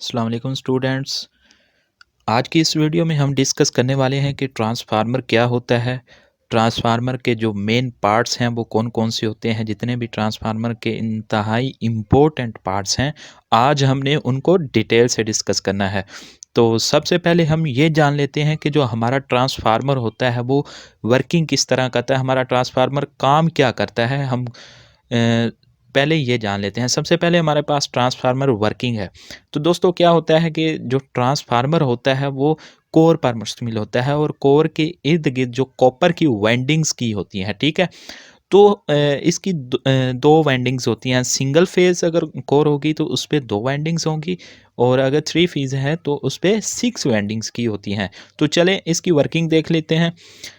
अस्सलाम वालेकुम स्टूडेंट्स। आज की इस वीडियो में हम डिस्कस करने वाले हैं कि ट्रांसफार्मर क्या होता है, ट्रांसफार्मर के जो मेन पार्ट्स हैं वो कौन कौन से होते हैं। जितने भी ट्रांसफार्मर के इंतहाई इम्पोर्टेंट पार्ट्स हैं, आज हमने उनको डिटेल से डिस्कस करना है। तो सबसे पहले हम ये जान लेते हैं कि जो हमारा ट्रांसफार्मर होता है वो वर्किंग किस तरह करता है, हमारा ट्रांसफार्मर काम क्या करता है। हम पहले ये जान लेते हैं। सबसे पहले हमारे पास ट्रांसफार्मर वर्किंग है। तो दोस्तों क्या होता है कि जो ट्रांसफार्मर होता है वो कोर पर मुश्तमिल होता है और कोर के इर्द गिर्द जो कॉपर की वाइंडिंग्स की होती हैं, ठीक है। तो इसकी दो वाइंडिंग्स होती हैं। सिंगल फेज अगर कोर होगी तो उस पे दो वाइंडिंग्स होंगी, और अगर थ्री फेज है तो उस पे सिक्स वाइंडिंग्स की होती हैं। तो चलें इसकी वर्किंग देख लेते हैं।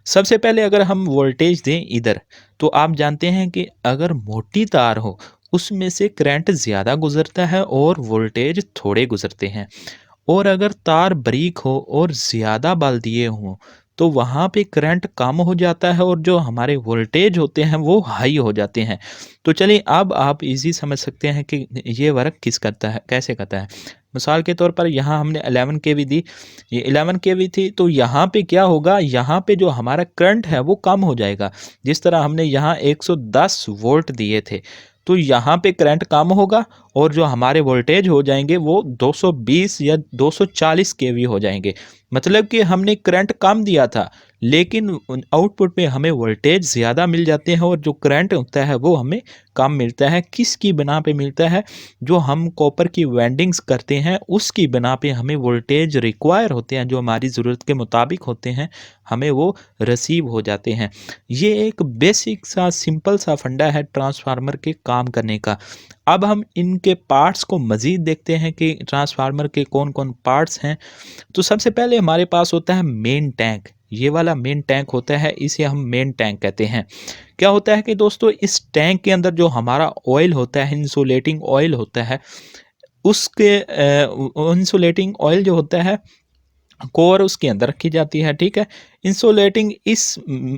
सबसे पहले अगर हम वोल्टेज दें इधर, तो आप जानते हैं कि अगर मोटी तार हो उसमें से करंट ज़्यादा गुजरता है और वोल्टेज थोड़े गुजरते हैं। और अगर तार बारीक हो और ज़्यादा बल दिए हों तो वहाँ पे करंट कम हो जाता है और जो हमारे वोल्टेज होते हैं वो हाई हो जाते हैं। तो चलिए अब आप इजी समझ सकते हैं कि ये वर्क किस करता है, कैसे करता है। मिसाल के तौर पर यहाँ हमने 11 केवी दी, ये 11 केवी थी, तो यहाँ पे क्या होगा, यहाँ पे जो हमारा करंट है वो कम हो जाएगा। जिस तरह हमने यहाँ 110 वोल्ट दिए थे, तो यहाँ पे करंट कम होगा और जो हमारे वोल्टेज हो जाएंगे वो 220 या 240 केवी हो जाएंगे। मतलब कि हमने करंट कम दिया था लेकिन आउटपुट में हमें वोल्टेज ज़्यादा मिल जाते हैं और जो करंट होता है वो हमें कम मिलता है। किसकी बिना पे मिलता है, जो हम कॉपर की वाइंडिंग्स करते हैं उसकी बिना पे हमें वोल्टेज रिक्वायर होते हैं, जो हमारी ज़रूरत के मुताबिक होते हैं, हमें वो रिसीव हो जाते हैं। ये एक बेसिक सा सिंपल सा फंडा है ट्रांसफार्मर के काम करने का। अब हम इनके पार्ट्स को मज़ीद देखते हैं कि ट्रांसफार्मर के कौन कौन पार्ट्स हैं। तो सबसे पहले हमारे पास होता है मेन टैंक। ये वाला मेन टैंक होता है, इसे हम मेन टैंक कहते हैं। क्या होता है कि दोस्तों इस टैंक के अंदर जो हमारा ऑयल होता है, इंसुलेटिंग ऑयल होता है, उसके इंसुलेटिंग ऑयल जो होता है कोर उसके अंदर रखी जाती है, ठीक है। इंसुलेटिंग इस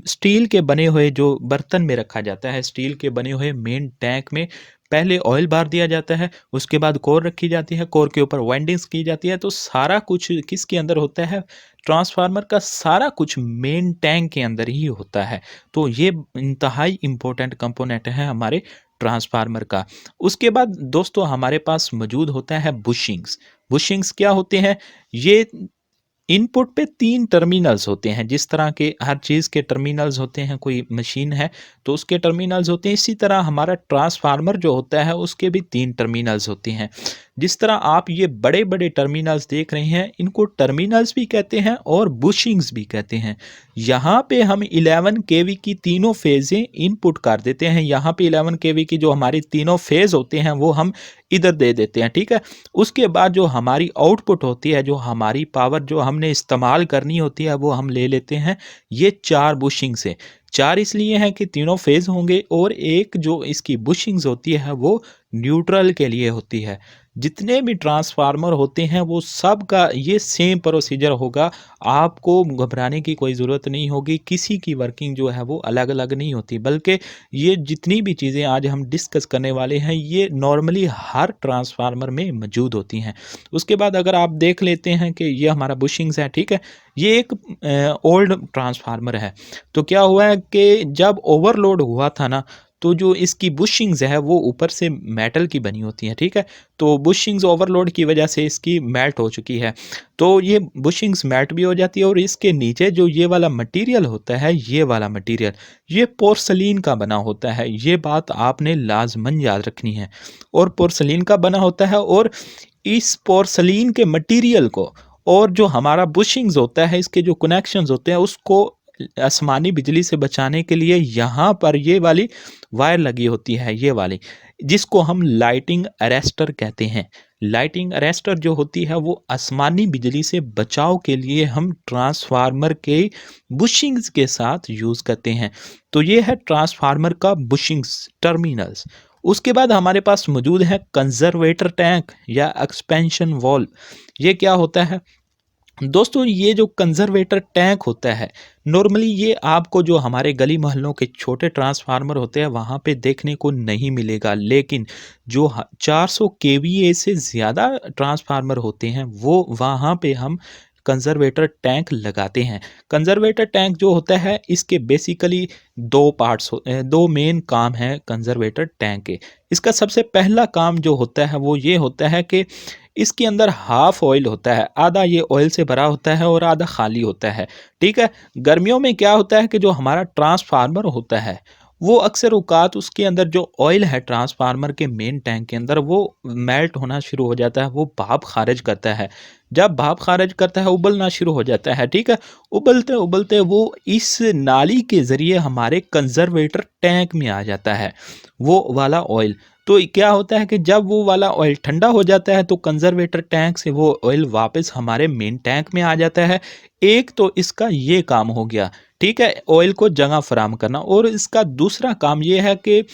स्टील के बने हुए जो बर्तन में रखा जाता है, स्टील के बने हुए मेन टैंक में पहले ऑयल बार दिया जाता है, उसके बाद कोर रखी जाती है, कोर के ऊपर वाइंडिंग्स की जाती है। तो सारा कुछ किसके अंदर होता है, ट्रांसफार्मर का सारा कुछ मेन टैंक के अंदर ही होता है। तो ये इंतहाई इंपॉर्टेंट कंपोनेंट है हमारे ट्रांसफार्मर का। उसके बाद दोस्तों हमारे पास मौजूद होता है बुशिंग्स। बुशिंग्स क्या होते हैं, ये इनपुट पे 3 टर्मिनल्स होते हैं। जिस तरह के हर चीज़ के टर्मिनल्स होते हैं, कोई मशीन है तो उसके टर्मिनल्स होते हैं, इसी तरह हमारा ट्रांसफार्मर जो होता है उसके भी 3 टर्मिनल्स होते हैं। जिस तरह आप ये बड़े-बड़े टर्मिनल्स देख रहे हैं, इनको टर्मिनल्स भी कहते हैं और बुशिंग्स भी कहते हैं। यहाँ पे हम 11 केवी की तीनों फेज़ें इनपुट कर देते हैं। यहाँ पे 11 केवी की जो हमारी तीनों फेज़ होते हैं वो हम इधर दे देते हैं, ठीक है। उसके बाद जो हमारी आउटपुट होती है, जो हमारी पावर जो हमने इस्तेमाल करनी होती है, वो हम ले लेते हैं ये 4 बुशिंग से। 4 इसलिए हैं कि तीनों फेज़ होंगे और एक जो इसकी बुशिंग्स होती है वो न्यूट्रल के लिए होती है। जितने भी ट्रांसफार्मर होते हैं वो सब का ये सेम प्रोसीजर होगा, आपको घबराने की कोई ज़रूरत नहीं होगी। किसी की वर्किंग जो है वो अलग-अलग नहीं होती, बल्कि ये जितनी भी चीज़ें आज हम डिस्कस करने वाले हैं ये नॉर्मली हर ट्रांसफार्मर में मौजूद होती हैं। उसके बाद अगर आप देख लेते हैं कि ये हमारा बुशिंग्स है, ठीक है। ये एक ओल्ड ट्रांसफार्मर है। तो क्या हुआ है कि जब ओवरलोड हुआ था ना, तो जो इसकी बुशिंग्स है वो ऊपर से मेटल की बनी होती हैं, ठीक है। तो बुशिंग्स ओवरलोड की वजह से इसकी मेल्ट हो चुकी है। तो ये बुशिंग्स मेल्ट भी हो जाती है और इसके नीचे जो ये वाला मटेरियल होता है, ये वाला मटेरियल ये पोर्सलीन का बना होता है। ये बात आपने लाजमन याद रखनी है। और पोर्सलीन का बना होता है और इस पोर्सलीन के मटेरियल को और जो हमारा बुशिंग्स होता है, इसके जो कनेक्शंस होते हैं उसको आसमानी बिजली से बचाने के लिए यहाँ पर ये वाली वायर लगी होती है, ये वाली, जिसको हम लाइटिंग अरेस्टर कहते हैं। लाइटिंग अरेस्टर जो होती है वो आसमानी बिजली से बचाव के लिए हम ट्रांसफार्मर के बुशिंग्स के साथ यूज़ करते हैं। तो ये है ट्रांसफार्मर का बुशिंग्स टर्मिनल्स। उसके बाद हमारे पास मौजूद है कंजर्वेटर टैंक या एक्सपेंशन वॉल्व। ये क्या होता है, दोस्तों ये जो कंजर्वेटर टैंक होता है, नॉर्मली ये आपको जो हमारे गली मोहल्लों के छोटे ट्रांसफार्मर होते हैं वहाँ पे देखने को नहीं मिलेगा, लेकिन जो 400 केवीए से ज़्यादा ट्रांसफार्मर होते हैं वो वहाँ पे हम कंजर्वेटर टैंक लगाते हैं। कंजर्वेटर टैंक जो होता है इसके बेसिकली दो मेन काम हैं कंजर्वेटर टैंक के। इसका सबसे पहला काम जो होता है वो ये होता है कि इसके अंदर हाफ ऑयल होता है, आधा ये ऑयल से भरा होता है और आधा खाली होता है। ठीक है, गर्मियों में क्या होता है कि जो हमारा ट्रांसफार्मर होता है वो अक्सर औकात उसके अंदर जो ऑयल है ट्रांसफार्मर के मेन टैंक के अंदर वो मेल्ट होना शुरू हो जाता है, वो भाप खारिज करता है। जब भाप खारिज करता है उबलना शुरू हो जाता है। ठीक है, उबलते उबलते वो इस नाली के ज़रिए हमारे कंजर्वेटर टैंक में आ जाता है वो वाला ऑयल। तो क्या होता है कि जब वो वाला ऑयल ठंडा हो जाता है तो कंजर्वेटर टैंक से वो ऑयल वापस हमारे मेन टैंक में आ जाता है। एक तो इसका ये काम हो गया, ठीक है, ऑयल को जगह फराहम करना। और इसका दूसरा काम ये है कि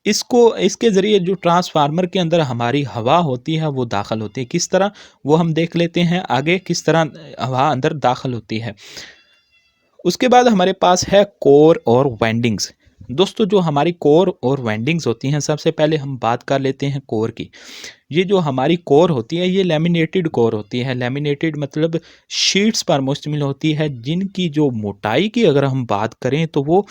इसको इसके ज़रिए जो ट्रांसफार्मर के अंदर हमारी हवा होती है वो दाखिल होती है। किस तरह, वो हम देख लेते हैं आगे किस तरह हवा अंदर दाखिल होती है। उसके बाद हमारे पास है कोर और वाइंडिंग्स। दोस्तों जो हमारी कोर और वाइंडिंग्स होती हैं, सबसे पहले हम बात कर लेते हैं कोर की। ये जो हमारी कोर होती है ये लैमिनेटेड कोर होती है। लैमिनेटेड मतलब शीट्स पर मुश्तमिल होती है, जिनकी जो मोटाई की अगर हम बात करें तो वो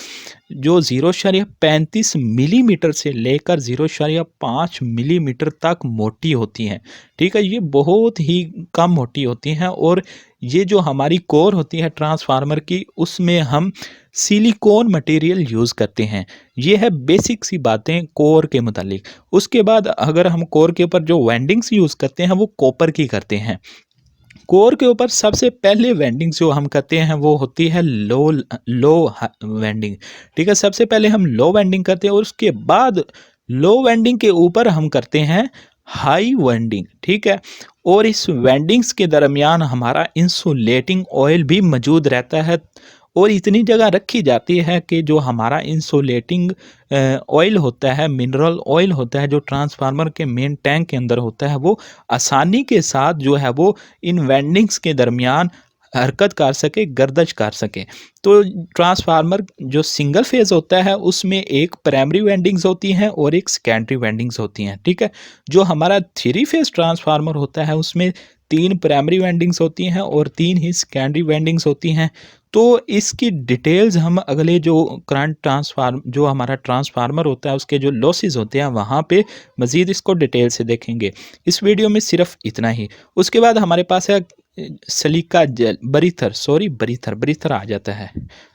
जो 0.35 मिलीमीटर से लेकर 0.5 मिलीमीटर तक मोटी होती हैं। ठीक है, ये बहुत ही कम मोटी होती हैं। और ये जो हमारी कोर होती है ट्रांसफार्मर की, उसमें हम सिलिकॉन मटेरियल यूज़ करते हैं। ये है बेसिक सी बातें कोर के मुतालिक। उसके बाद अगर हम कोर के ऊपर जो वेंडिंग्स यूज़ करते हैं वो कॉपर की करते हैं। कोर के ऊपर सबसे पहले वेंडिंग जो हम करते हैं वो होती है लो लो वेंडिंग। ठीक है, सबसे पहले हम लो वेंडिंग करते हैं और उसके बाद लो वेंडिंग के ऊपर हम करते हैं हाई वेंडिंग। ठीक है, और इस वेंडिंग्स के दरमियान हमारा इंसुलेटिंग ऑयल भी मौजूद रहता है और इतनी जगह रखी जाती है कि जो हमारा इंसुलेटिंग ऑयल होता है, मिनरल ऑयल होता है, जो ट्रांसफार्मर के मेन टैंक के अंदर होता है, वो आसानी के साथ जो है वो इन वेंडिंग्स के दरमियान हरकत कर सके, गर्दश कर सके। तो ट्रांसफार्मर जो सिंगल फेज़ होता है उसमें एक प्राइमरी वेंडिंग्स होती हैं और एक सेकेंडरी वेंडिंग्स होती हैं। ठीक है, जो हमारा थ्री फेज़ ट्रांसफार्मर होता है उसमें 3 प्राइमरी वेंडिंग्स होती हैं और 3 ही सेकेंडरी वेंडिंग्स होती हैं। तो इसकी डिटेल्स हम अगले जो करंट ट्रांसफार्म जो हमारा ट्रांसफार्मर होता है उसके जो लॉसेस होते हैं वहाँ पे मज़ीद इसको डिटेल से देखेंगे। इस वीडियो में सिर्फ इतना ही। उसके बाद हमारे पास है सलीका जेल बरीथर आ जाता है।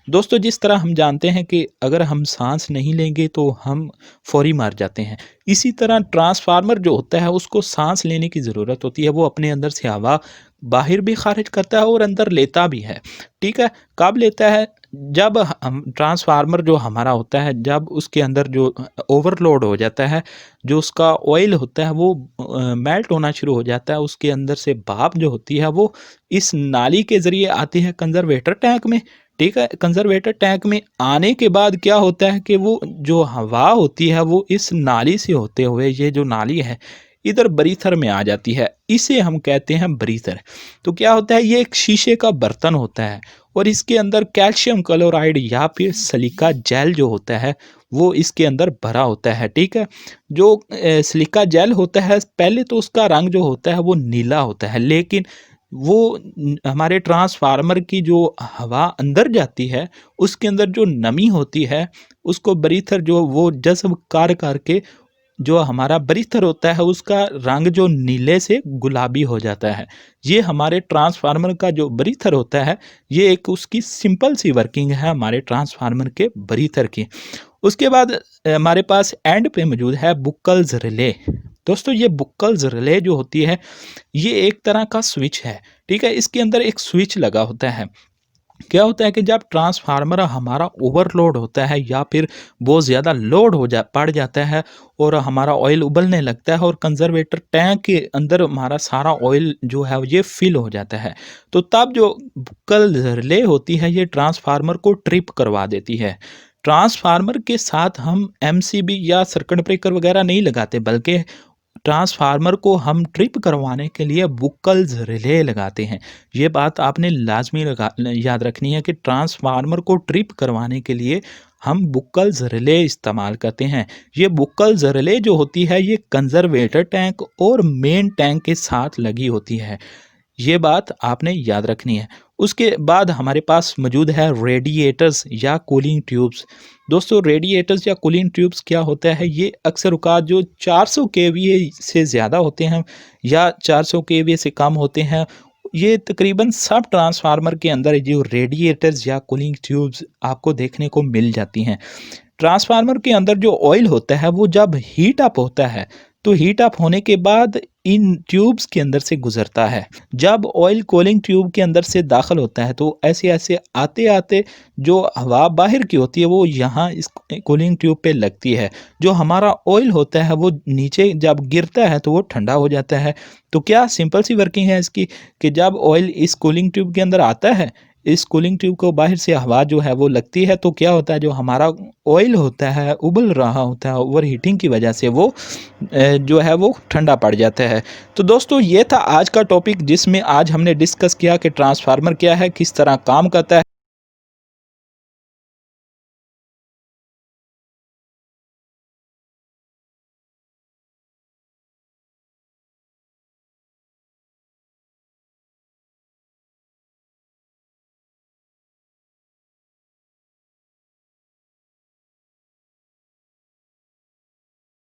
दोस्तों जिस तरह हम जानते हैं कि अगर हम सांस नहीं लेंगे तो हम फौरी मर जाते हैं, इसी तरह ट्रांसफार्मर जो होता है उसको सांस लेने की ज़रूरत होती है। वो अपने अंदर से हवा बाहर भी खारिज करता है और अंदर लेता भी है। ठीक है, कब लेता है, जब हम ट्रांसफार्मर जो हमारा होता है जब उसके अंदर जो ओवरलोड हो जाता है, जो उसका ऑयल होता है वो मेल्ट होना शुरू हो जाता है, उसके अंदर से भाप जो होती है वो इस नाली के ज़रिए आती है कंजर्वेटर टैंक में। ठीक है, कंजर्वेटर टैंक में आने के बाद क्या होता है कि वो जो हवा होती है वो इस नाली से होते हुए, ये जो नाली है इधर ब्रीथर में आ जाती है, इसे हम कहते हैं ब्रीथर। तो क्या होता है, ये एक शीशे का बर्तन होता है और इसके अंदर कैल्शियम क्लोराइड या फिर सिलिका जेल जो होता है वो इसके अंदर भरा होता है। ठीक है, जो सिलिका जेल होता है पहले तो उसका रंग जो होता है वो नीला होता है, लेकिन वो हमारे ट्रांसफार्मर की जो हवा अंदर जाती है उसके अंदर जो नमी होती है उसको ब्रीथर जो वो जज़्ब कर करके जो हमारा ब्रीथर होता है उसका रंग जो नीले से गुलाबी हो जाता है। ये हमारे ट्रांसफार्मर का जो ब्रीथर होता है, ये एक उसकी सिंपल सी वर्किंग है हमारे ट्रांसफार्मर के ब्रीथर की। उसके बाद हमारे पास एंड पे मौजूद है बुक्कल्स रिले। दोस्तों ये बुक्कल्स रिले जो होती है ये एक तरह का स्विच है। ठीक है, इसके अंदर एक स्विच लगा होता है। क्या होता है कि जब ट्रांसफार्मर हमारा ओवरलोड होता है या फिर बहुत ज़्यादा लोड पड़ जाता है और हमारा ऑयल उबलने लगता है और कंजर्वेटर टैंक के अंदर हमारा सारा ऑयल जो है ये फिल हो जाता है, तो तब जो बुक्कल रिले होती है ये ट्रांसफार्मर को ट्रिप करवा देती है। ट्रांसफार्मर के साथ हम एमसीबी या सर्किट ब्रेकर वगैरह नहीं लगाते, बल्कि ट्रांसफार्मर को हम ट्रिप करवाने के लिए बुक्कल्स रिले लगाते हैं। ये बात आपने लाज़मी याद रखनी है कि ट्रांसफार्मर को ट्रिप करवाने के लिए हम बुक्कल्स रिले इस्तेमाल करते हैं। ये बुक्कल्स रिले जो होती है ये कंज़र्वेटर टैंक और मेन टैंक के साथ लगी होती है। ये बात आपने याद रखनी है। उसके बाद हमारे पास मौजूद है रेडिएटर्स या कूलिंग ट्यूब्स। दोस्तों रेडिएटर्स या कूलिंग ट्यूब्स क्या होता है, ये अक्सर औक़ात जो 400 केवीए से ज़्यादा होते हैं या 400 केवीए से कम होते हैं, ये तकरीबन सब ट्रांसफार्मर के अंदर जो रेडिएटर्स या कूलिंग ट्यूब्स आपको देखने को मिल जाती हैं। ट्रांसफार्मर के अंदर जो ऑयल होता है वो जब हीट अप होता है तो हीट अप होने के बाद इन ट्यूब्स के अंदर से गुजरता है। जब ऑयल कूलिंग ट्यूब के अंदर से दाखिल होता है तो ऐसे ऐसे आते आते जो हवा बाहर की होती है वो यहाँ इस कूलिंग ट्यूब पे लगती है। जो हमारा ऑयल होता है वो नीचे जब गिरता है तो वो ठंडा हो जाता है। तो क्या सिंपल सी वर्किंग है इसकी कि जब ऑयल इस कूलिंग ट्यूब के अंदर आता है, इस कूलिंग ट्यूब को बाहर से हवा जो है वो लगती है, तो क्या होता है जो हमारा ऑयल होता है उबल रहा होता है, ओवर हीटिंग की वजह से वो जो है वो ठंडा पड़ जाता है। तो दोस्तों ये था आज का टॉपिक जिसमें आज हमने डिस्कस किया कि ट्रांसफार्मर क्या है, किस तरह काम करता है।